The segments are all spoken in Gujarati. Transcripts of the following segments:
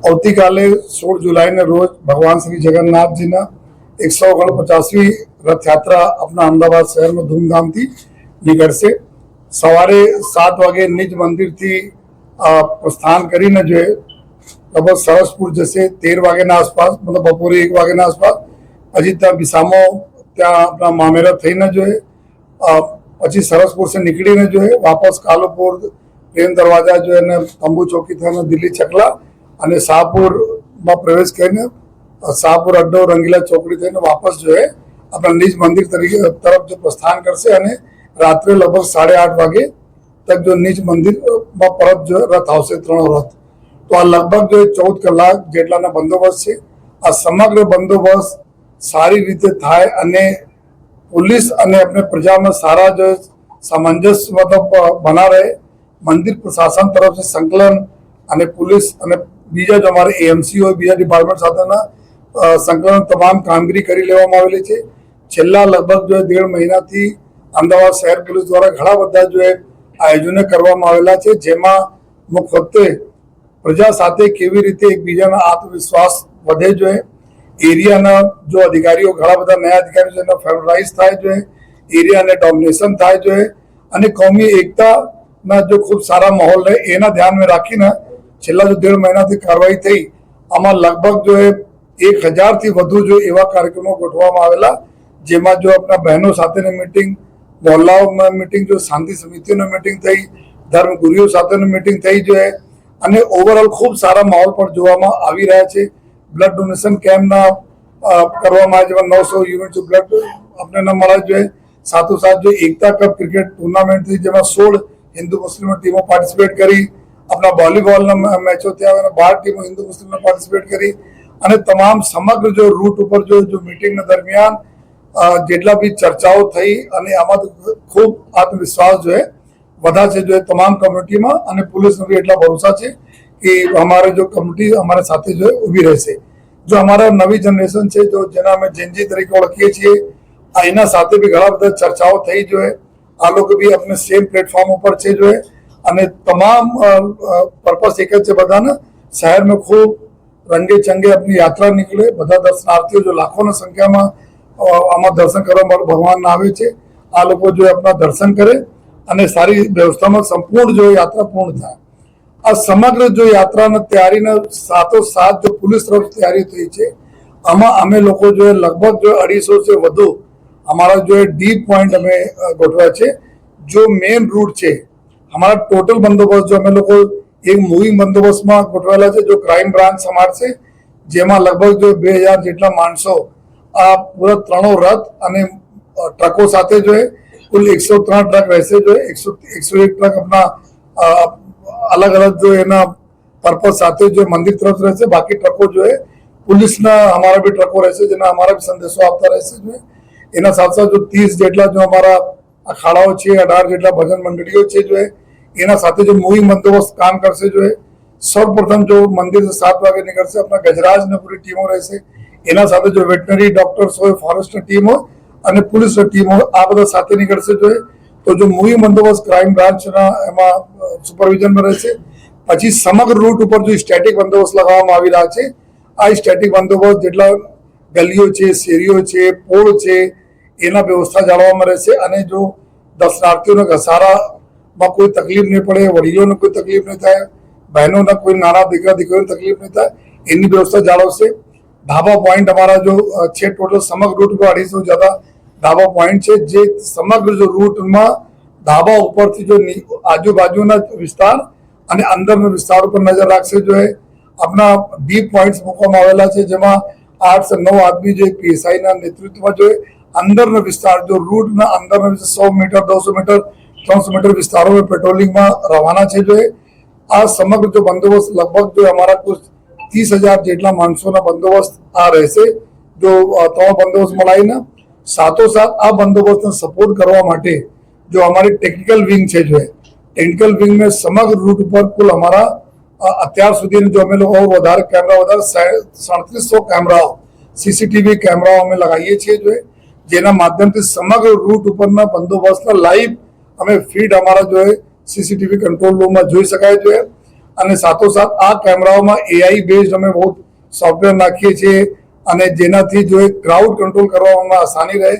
આવતીકાલે 16 જુલાઈને રોજ ભગવાન શ્રી જગન્નાથજીના 149મી રથયાત્રા આપણા અમદાવાદ શહેરમાં ધૂમધામથી નીકળશે। સવારે 7 વાગે નિજ મંદિરથી પ્રસ્થાન કરીને જો લગભગ સરસપુર જશે 13 વાગ્યાના આસપાસ, મતલબ બપોરે 1 વાગ્યાના આસપાસ। પછી ત્યાં વિસામો ત્યાં આપણા મામેરા થઈને જો પછી સરસપુર से નીકળીને જો વાપસ કાલુપુર પ્રેમ દરવાજા જો અને તંબુ ચોકી થઈને દિલ્હી ચકલા અને શાહપુરમાં પ્રવેશ કરીને શાહપુર અડ્ડો રંગીલા ચોકડી થઈને વાપસ જો આપણા નિજ મંદિર તરફ જો પ્રસ્થાન કરશે અને રાત્રે લગભગ 8:30 વાગે તક જો નિજ મંદિરમાં પરત જો રથ આવશે, 3 રથ। તો આ લગભગ જો 14 કલાક જેટલાના બંદોબસ્ત છે। આ સમગ્ર બંદોબસ્ત સારી રીતે થાય અને पुलिस અને अपने प्रजा में सारा जो सामंजस्य मतलब बना रहे। मंदिर प्रशासन तरफ से संकलन અને पुलिस અને બીજા जो हमारे एएमसी હોય બીજા ડિપાર્ટમેન્ટ સાથેના સંકલન તમામ કામગીરી કરી લેવામાં આવેલી છે। છેલ્લા લગભગ જો 1.5 મહિનાથી અમદાવાદ શહેર પોલીસ દ્વારા ઘણા બધા જો આયોજનો કરવામાં આવેલા છે, જેમાં મુખ્યત્વે પ્રજા સાથે કેવી રીતે એકબીજાના આત્મવિશ્વાસ વધે જોઈએ, એરિયાના જો અધિકારીઓ ઘણા બધા નયા અધિકારીઓ છે એનો ફેવરાઇઝ થાય જોઈએ, એરિયાને ડોમિનેશન થાય જોઈએ અને કોમી એકતાના જો ખૂબ સારા માહોલ રહે એના ધ્યાનમાં રાખીને છેલ્લા જો 1.5 મહિનાથી કાર્યવાહી થઈ। આમાં લગભગ જો 1000થી વધુ જો એવા કાર્યક્રમો ગોઠવવામાં આવેલા, જેમાં જો આપણા બહેનો સાથેની મીટિંગ, મોહલ્લાઓમાં મીટિંગ, જો શાંતિ સમિતિઓની મીટિંગ થઈ, ધર્મગુરુઓ સાથેની મીટિંગ થઈ જોઈએ અને ઓવરઓલ ખૂબ સારા માહોલ પર જોવામાં આવી રહ્યા છે। બ્લડ ડોનેશન કેમ્પના કરવામાં આવે, જેમાં 900 યુનિટ બ્લડ આપણને મળે જોઈએ। સાથોસાથ જો એકતા કપ ક્રિકેટ ટુર્નામેન્ટ થઈ, જેમાં 16 હિન્દુ મુસ્લિમ ટીમો પાર્ટિસિપેટ કરી। अपना वॉलीबॉलના મેચો થયા અને 12 ટીમો હિન્દુ મુસ્લિમમાં પાર્ટિસિપેટ કરી અને તમામ સમગ્ર જો રૂટ ઉપર જો મીટિંગના દરમિયાન જેટલા બી ચર્ચાઓ થઈ અને આમાં ખૂબ આત્મવિશ્વાસ જો વધા છે જો તમામ કમ્યુનિટીમાં અને पुलिसનો બી એટલા ભરોસા છે कि हमारे जो कम्युनिटी हमारे साथी जो उभी रहશે। जो हमारा नवी जनरेशन છે जो જેના અમે જેનજી તરીકે ઓળખીએ છીએ, એના સાથે બી ઘણા બધા ચર્ચાઓ થઈ જો આ લોકો બી अपने सेम प्लेटफॉर्म ઉપર છે જો અને તમામ पर्पस एक જ છે બધાને શહેર में खूब रंगे चंगे अपनी यात्रा निकले। બધા દર્શનાર્થીઓ जो લાખોની સંખ્યામાં આમાં દર્શન કરવા ભગવાનના આવે છે, આ લોકો જો આપણા દર્શન કરે અને સારી વ્યવસ્થામાં સંપૂર્ણ જો યાત્રા પૂર્ણ થાય। આ સમગ્ર જો યાત્રાની તૈયારીના સાથોસાથ જો પોલીસ તરફ તૈયારી થઈ છે, આમાં અમે લોકો જો લગભગ જો 250 से વધુ हमारा जो डीप पॉइंट हमें गोठवा है। जो मेन रूट है हमारा टोटल बंदोबस्त जो हमें लोग एक मूविंग बंदोबस्त में गोठवेला है, जो क्राइम ब्रांच समाज से जेमा लगभग जो 2000 જેટલા માણસો આ પૂરા 3 રથ અને ટ્રકો સાથે जो है कुल 103 ट्रक रहશે। जो 101 ट्रक अपना अलग अलग जो है ना पर्पज साथ जो मंदिर तरफ रहશે। बाकी ट्रको जो है पुलिसना हमारा भी ट्रको रहશે, જેના हमारा भी संदेशो આપતા રહેશે। जो એના साथ साथ जो 30 જેટલા जो हमारा अखाड़ाओ છે, 18 જેટલા भजन मंडळीઓ છે जो એના સાથે जो मूविंग बंदोबस्त काम करશે। जो सर्वप्रथम जो मंदिर से 7 वागे निकलશે, अपना गजराज ने पूरी टीमों રહેશે। એના સાથે जो वेटनरी डॉक्टर्स હોય, फॉरेस्ट टीम હોય અને पुलिस टीम હોય, આ બધા સાથે નીકળશે। जो तो जो मूविंग बंदोबस्त क्राइम ब्रांचના એમાં સુપરવિઝનમાં રહેશે। પછી સમગ્ર રૂટ ઉપર જો સ્ટેટિક બંદોબસ્ત લગાવવામાં આવી રહ્યા છે। આ સ્ટેટિક બંદોબસ્ત જેટલા ગલીઓ છે, શેરીઓ છે, પોળ છે, એના વ્યવસ્થા જાળવવામાં રહેશે અને જો દર્શનાર્થીઓને ઘસારામાં કોઈ તકલીફ નહીં પડે, વડીલોને કોઈ તકલીફ નહીં થાય, બહેનોને કોઈ નાના દીકરીઓને તકલીફ નહીં થાય, એની વ્યવસ્થા જાળવશે। ढाबा पॉइंट हमारा जो છે टोटल समग्र रूट पर 250 ज्यादा ढाबा पॉइंट છે, જે સમગ્ર जो रूटમાં ढाबा ઉપરથી જો આજુબાજુના વિસ્તાર અને અંદરના વિસ્તાર ઉપર નજર રાખશે। जो अपना डीप पॉइंट्स મૂકવામાં આવેલા છે, જેમાં 8 से 9 आदमी जो पीएसआईના નેતૃત્વમાં जो अंदरનો વિસ્તાર जो रूटના अंदरનો 100 मीटर, 200 मीटर, 300 मीटर विस्तारों में पेट्रोलिंगમાં રવાના છે। जो આ સમગ્ર जो બંદોબસ્ત લગભગ जो हमारा कुछ 30,000 જેટલા માણસોના બંદોબસ્ત આ રહેશે। जो ત્રણ બંદોબસ્ત મળાઈને સાથોસાથ આ બંદોબસ્તને સપોર્ટ કરવા માટે जो हमारी टेक्निकल विंग है, जो टेक्निकल विंग में समग्र रूट पर कुल हमारा અત્યાર સુધી जो हमें लोग और વધારે कैमरा 3700 कैमराओ सीसीटीवी कैमराओ हमें लगाइए छे। जो જેના માધ્યમથી સમગ્ર રૂટ ઉપરના બંદોબસ્તના લાઈવ हमें फीड हमारा जो है सीसीटीवी कंट्रोल रूम में જોઈ શકાય। जो અને સાથોસાથ આ કેમેરાઓમાં એઆઈ બેઝડ અમે બહુ સોફ્ટવેર નાખીએ છીએ અને જેનાથી જો એક ક્રાઉડ કંટ્રોલ કરવામાં આસાની રહે,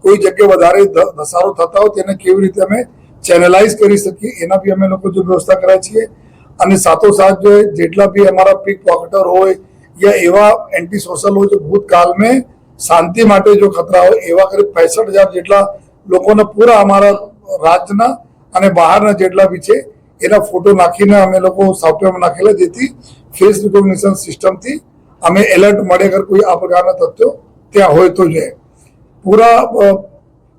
કોઈ જગ્યાએ વધારે ધસારો થતા હોય તેને કેવી રીતે અમે ચેનલાઇઝ કરી શકીએ એના બી અમે લોકો જો વ્યવસ્થા કર્યા છીએ। અને સાથોસાથ જો જેટલા બી અમારા પીક પોકેટર હોય या એવા એન્ટી સોશિયલ હોય जो भूतकाल में શાંતિ માટે જો ખતરા હોય એવા કરીબ 65,000 જેટલા લોકોને પૂરા અમારા રાજ્યના અને બહારના જેટલા બી છે એના ફોટો નાખીને અમે લોકો સોફ્ટવેરમાં નાખેલા, જેથી ફેસ રિકોગ્નિશન સિસ્ટમથી અમે એલર્ટ મળે અગર કોઈ આ પ્રકારના તથ્યો ત્યાં હોય તો જોઈએ। પૂરા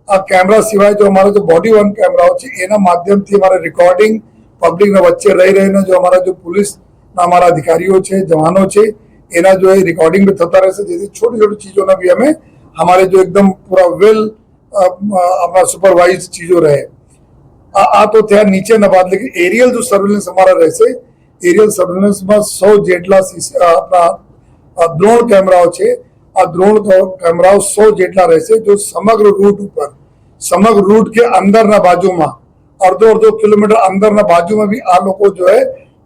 આ કેમેરા સિવાય જો અમારા જો બોડી વન કેમેરાઓ છે એના માધ્યમથી અમારે રેકોર્ડિંગ પબ્લિકના વચ્ચે રહી રહીને જો અમારા જો પોલીસના અમારા અધિકારીઓ છે, જવાનો છે એના जो है रिकॉर्डिंग भी થતા રહેશે, જેથી छोटी छोटी चीजों ना भी हमें हमारे जो एकदम पूरा वेल अपना सुपरवाइज चीजों रहे। आ तो ત્યાં નીચેના બાદ, लेकिन एरियल जो सर्वेलेंस हमारा રહેશે, एरियल सर्वेलेंस में 100 જેટલા अपना ड्रोन कैमराओं છે। આ ड्रोन कैमराओं 100 જેટલા રહેશે जो समग्र रूट ऊपर, समग्र रूट के अंदરના બાજુમાં अर्धो किलोमीटर अंदરના बाजू में भी आ लोग जो है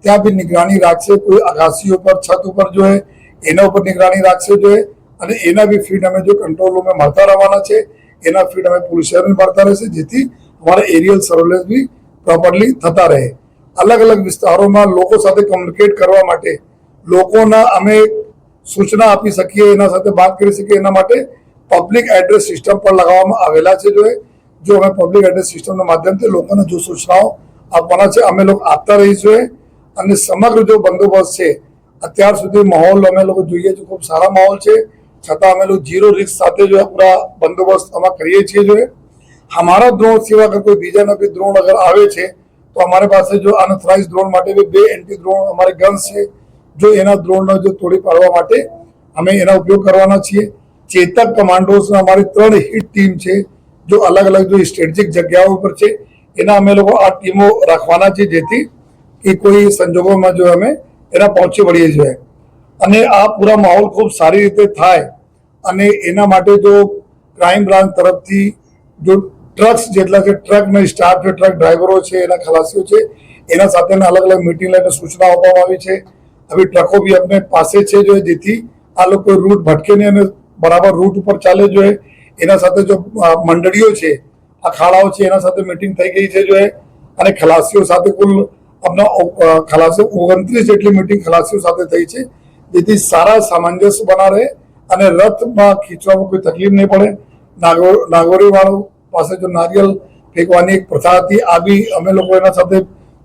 ત્યાં બી નિગરાની રાખશે। કોઈ અગાસીઓ પર, છત ઉપર જો હે એના ઉપર નિગરાની રાખશે જો હે, અને એના બી ફીડ અમે જો કંટ્રોલ રૂમમાં મળતા રહેવાના છે, એના ફીડ અમે પોલીસ શહેરમાં મળતા રહેશે, જેથી અમારા એરિયલ સર્વેલન્સ બી પ્રોપરલી થતા રહે। અલગ અલગ વિસ્તારોમાં લોકો સાથે કમ્યુનિકેટ કરવા માટે લોકોના અમે સૂચના આપી શકીએ, એના સાથે વાત કરી શકીએ, એના માટે પબ્લિક એડ્રેસ સિસ્ટમ પર લગાવવામાં આવેલા છે જો અમે પબ્લિક એડ્રેસ સિસ્ટમના માધ્યમથી લોકોને જો સૂચનાઓ આપવાના છે અમે લોકો આપતા રહીશું। અને સમગ્ર जो બંદોબસ્ત છે અત્યાર સુધી માહોલ અમે લોકો જોઈએ છે ખૂબ સારા માહોલ છે, છતાં અમે લોકો जीरो रिस्क સાથે जो पूरा બંદોબસ્ત અમે કરીએ છીએ। जो हमारा ड्रोन सिवा अगर कोई બીજાના भी ड्रोन अगर આવે છે तो हमारे पास जो अनऑथराइज्ड ड्रोन માટે भी 2 एंटी ड्रोन हमारे गन्स છે जो એના ડ્રોનનો जो તોડી પાડવા માટે અમે એના ઉપયોગ કરવાના છીએ। ચેતક કમાન્ડોસના અમારી 3 હિટ ટીમ છે जो अलग अलग जो સ્ટ્રેટેજિક જગ્યાઓ પર છે એના અમે લોકો આ ટીમો રાખવાના છે, જેથી कि कोई संजोगों में जो हमें एना पहुंची वળીએ જોઈએ। અને આ પૂરા માહોલ ખૂબ સારી રીતે થાય અને એના માટે જો ક્રાઇમ બ્રાન્ચ તરફથી જો ટ્રક્સ જેટલા છે, ટ્રકના સ્ટાફ છે, ટ્રક ડ્રાઈવરો છે, એના ખલાસીઓ છે, એના સાથેના અલગ અલગ મીટિંગ લઈને સૂચના આપવામાં આવી છે। હવે ટ્રકો બી આપણે પાસે છે જો જેથી આ લોકો રૂટ ભટકે નહીં અને બરાબર રૂટ ઉપર ચાલે જોઈએ। એના સાથે જો મંડળીઓ છે, અખાડાઓ છે, એના સાથે મીટિંગ થઈ ગઈ છે જો અને ખલાસીઓ સાથે કુલ अपना खलासी 29 જેટલી મીટિંગ ખલાસીઓ સાથે થઈ છે, જેથી સારા સામંજસ્ય બના રહે અને રથમાં ખીચવામાં કોઈ તકલીફ નહીં પડે। નાગોરીવાળો પાસે જો નારિયેલ ફેંકવાની એક પ્રથા હતી, આ બી અમે લોકો એના સાથે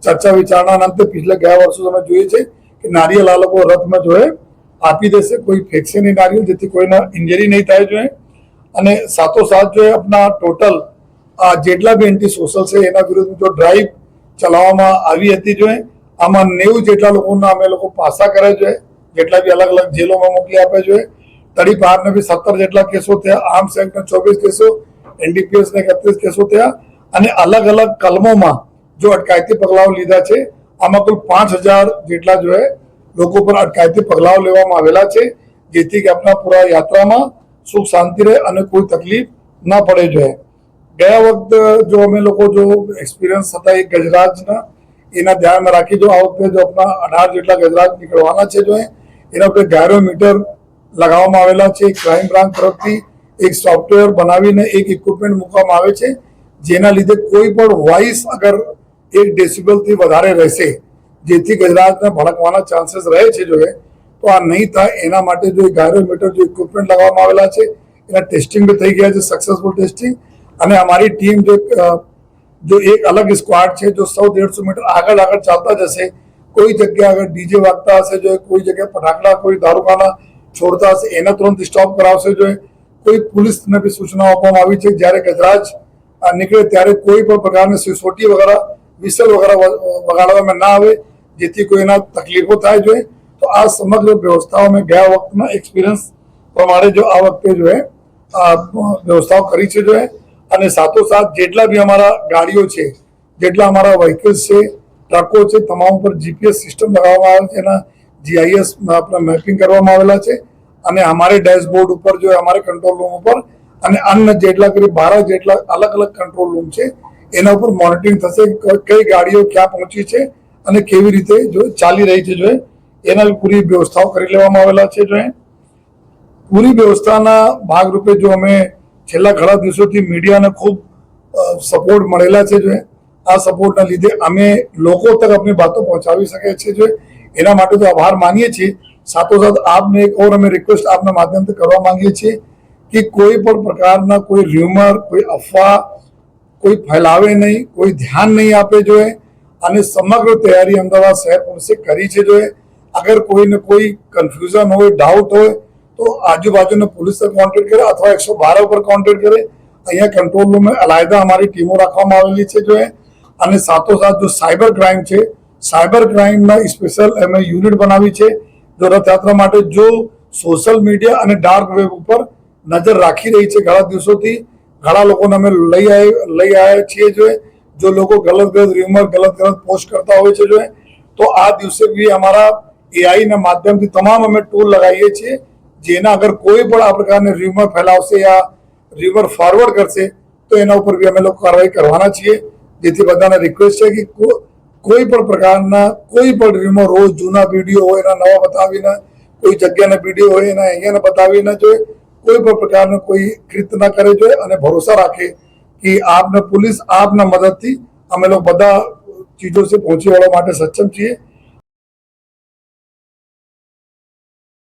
ચર્ચા વિચારણાના અંતે પિછલે ગયા વર્ષો અમે જોઈએ છે કે નારિયેલ આ લોકો રથમાં જો આપી દેશે, કોઈ ફેંકશે નહીં નારિયેલ, જેથી કોઈને ઇન્જરી નહીં થાય જોઈએ। અને સાથોસાથ જો अपना टोटल જેટલા બી એન્ટી સોશિયલ છે એના વિરુદ્ધ જો ડ્રાઈવ ચલાવવામાં આવી હતી જો આમાં 90 જેટલા લોકોના અમે લોકો પાસા કર્યા જોઈએ, જેટલા બી અલગ અલગ જેલોમાં મોકલી આપ્યા જોઈએ। તડીપારને બી 17 જેટલા કેસો થયા, આર્મ્સ એક્ટના 24 કેસો, એનડીપીએસના 31 કેસો થયા અને અલગ અલગ કલમોમાં જો અટકાયતી પગલાઓ લીધા છે। આમાં કુલ 5000 જેટલા જો લોકો પર અટકાયતી પગલાઓ લેવામાં આવેલા છે, જેથી કે આપણા પૂરા યાત્રામાં સુખ શાંતિ રહે અને કોઈ તકલીફ ના પડે જોઈએ। ગયા વખત जो અમે લોકો जो एक्सपीरियंस હતા એક ગજરાજના એના ધ્યાનમાં રાખી જો આ વખતે જો આપણા 18 જેટલા ગજરાજ નીકળવાના છે જો એના ઉપર ગાયરોમીટર લગાવવામાં આવેલા છે। ક્રાઇમ બ્રાન્ચ તરફથી એક સોફ્ટવેર બનાવીને એક ઇક્વિપમેન્ટ મૂકવામાં આવે છે, જેના લીધે કોઈ પણ વોઇસ અગર 1 ડેસિબલથી વધારે રહેશે જેથી ગજરાજને ભડકવાના ચાન્સીસ રહે છે જો તો આ નહીં થાય એના માટે જો ગાયરોમીટર जो ઇક્વિપમેન્ટ લગાવવામાં આવેલા છે એના ટેસ્ટિંગ બી થઈ ગયા છે, सक्सेसफुल ટેસ્ટિંગ। અને हमारी टीम जो एक अलग स्क्वाड है जो 100-150 मीटर આગળ ચાલતા જશે। કોઈ જગ્યા અગર ડીજે વાગતા હશે જો કોઈ જગ્યા ફટાકડા કોઈ દારૂખાના છોડતા હશે એના તુરંત સ્ટોપ કરાવશે જો કોઈ પોલીસને બી સૂચના આપવામાં આવી છે જ્યારે ગજરાજ નીકળે ત્યારે કોઈ પણ પ્રકારની સિસોટી વગેરે વિસલ વગેરે વગાડવામાં ના આવે, જેથી કોઈના તકલીફો થાય જોઈએ। તો આ સમગ્ર વ્યવસ્થાઓ મેં ગયા વખતના એક્સપિરિયન્સ પ્રમાણે જો આ વખતે જો વ્યવસ્થાઓ કરી છે જો અને સાથોસાથ જેટલા બી અમારા ગાડીઓ છે, જેટલા અમારા વ્હીકલ્સ છે, ટ્રકો છે, તમામ પર જીપીએસ સિસ્ટમ લગાવવામાં આવે છે, એના જીઆઈએસ આપણા મેપિંગ કરવામાં આવેલા છે અને અમારે ડેશબોર્ડ ઉપર જો અમારે કંટ્રોલ રૂમ ઉપર અને અન્ય જેટલા કરી 12 જેટલા અલગ અલગ કંટ્રોલ રૂમ છે એના ઉપર મોનિટરિંગ થશે કઈ ગાડીઓ ક્યાં પહોંચી છે અને કેવી રીતે જો ચાલી રહી છે જો એના પૂરી વ્યવસ્થાઓ કરી લેવામાં આવેલા છે જો પૂરી વ્યવસ્થાના ભાગરૂપે જો અમે છેલ્લા ઘણા દિવસોથી મીડિયાને ખૂબ સપોર્ટ મળેલા છે જો આ સપોર્ટના લીધે અમે લોકો તક આપણી બાતો પહોંચાવી શકીએ છીએ જો એના માટે તો આભાર માનીએ છીએ સાથોસાથ આપને એક ઓર અમે રિક્વેસ્ટ આપના માધ્યમથી કરવા માંગીએ છીએ કે કોઈ પણ પ્રકારના કોઈ ર્યુમર કોઈ અફવા કોઈ ફેલાવે નહીં કોઈ ધ્યાન નહીં આપે જોઈએ અને સમગ્ર તૈયારી અમદાવાદ શહેર પોલીસે કરી છે જોઈએ અગર કોઈને કોઈ કન્ફ્યુઝન હોય ડાઉટ હોય તો આજુબાજુના પોલીસને કોન્ટેક્ટ કરે અથવા 112 ઉપર કોન્ટેક્ટ કરે અહીંયા કંટ્રોલ રૂમ અલાયદા અમારી ટીમો રાખવામાં આવેલી છે જોઈએ અને સાથોસાથ જો સાયબર ક્રાઇમ છે સાયબર ક્રાઇમના સ્પેશિયલ અમે યુનિટ બનાવી છે જો રથયાત્રા માટે જો સોશિયલ મીડિયા અને ડાર્ક વેબ ઉપર નજર રાખી રહી છે ઘણા દિવસોથી ઘણા લોકોને અમે લઈ આવ્યા છીએ જો લોકો ગલત ર્યુમર ગલત પોસ્ટ કરતા હોય છે તો આ દિવસે બી અમારા એઆઈ ના માધ્યમથી તમામ અમે ટૂલ લગાવીએ છીએ જેના અગર કોઈ પણ આ પ્રકારની ર્યુમર ફેલાવશે યા ર્યુમર ફોરવર્ડ કરશે તો એના ઉપર બી અમે લોકો કાર્યવાહી કરવાના છીએ જેથી બધાને રિક્વેસ્ટ છે કે કોઈ પણ પ્રકારના કોઈ પણ ર્યુમર રોજ જૂના વિડીયો હોય એના નવા બતાવીને કોઈ જગ્યાના વિડીયો હોય એના અહીંયાને બતાવીને જોઈએ કોઈ પણ પ્રકારનો કોઈ કૃત્ય ના કરે જોઈએ અને ભરોસા રાખે કે આપને પોલીસ આપના મદદથી અમે લોકો બધા ચીજો સે પહોંચી વળવા માટે સક્ષમ છીએ